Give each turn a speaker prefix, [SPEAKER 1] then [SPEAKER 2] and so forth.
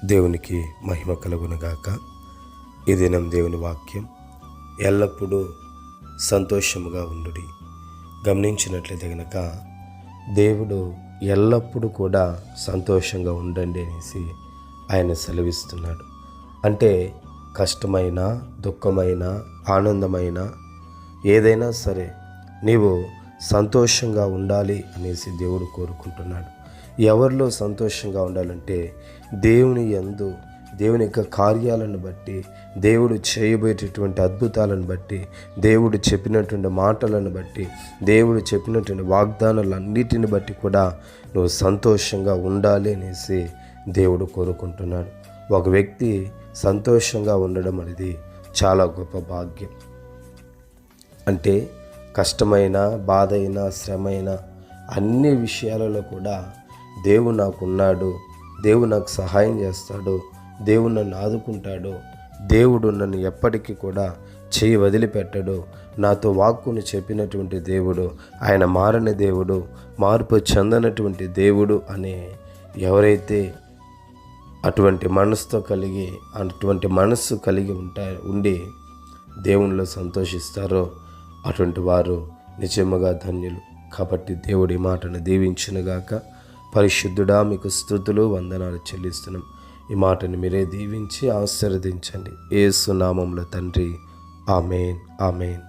[SPEAKER 1] దేవునికి మహిమ కలుగునుగాక. ఈ దినం దేవుని వాక్యం, ఎల్లప్పుడూ సంతోషముగా ఉండుడి. గమనించినట్లయితే గనక దేవుడు ఎల్లప్పుడూ కూడా సంతోషంగా ఉండండి అనేసి ఆయన సెలవిస్తున్నాడు. అంటే కష్టమైన, దుఃఖమైన, ఆనందమైన ఏదైనా సరే నీవు సంతోషంగా ఉండాలి అనేసి దేవుడు కోరుకుంటున్నాడు. ఎవరిలో సంతోషంగా ఉండాలంటే దేవుని యందు, దేవుని యొక్క కార్యాలను బట్టి, దేవుడు చేయబోయేటటువంటి అద్భుతాలను బట్టి, దేవుడు చెప్పినటువంటి మాటలను బట్టి, దేవుడు చెప్పినటువంటి వాగ్దానాలన్నిటిని బట్టి కూడా నువ్వు సంతోషంగా ఉండాలి అనేసి దేవుడు కోరుకుంటున్నాడు. ఒక వ్యక్తి సంతోషంగా ఉండడం అనేది చాలా గొప్ప భాగ్యం. అంటే కష్టమైన, బాధ అయినా, శ్రమ అయినా అన్ని విషయాలలో కూడా దేవుడు నాకున్నాడు, దేవుడు నాకు సహాయం చేస్తాడు, దేవుడు నన్ను ఆదుకుంటాడు, దేవుడు నన్ను ఎప్పటికీ కూడా చేయి వదిలిపెట్టడు, నాతో వాక్కును చెప్పినటువంటి దేవుడు, ఆయన మారని దేవుడు, మార్పు చెందనటువంటి దేవుడు అనే ఎవరైతే అటువంటి మనస్సు కలిగి ఉండి దేవునిలో సంతోషిస్తారో అటువంటి వారు నిజముగా ధన్యులు. కాబట్టి దేవుడి మాటను దీవించునుగాక. పరిశుద్ధుడా, మీకు స్తుతులు, వందనాలు చెల్లిస్తున్నాం. ఈ మాటను మీరే దీవించి ఆశీర్వదించండి. యేసు నామములో తండ్రి, ఆమేన్, ఆమేన్.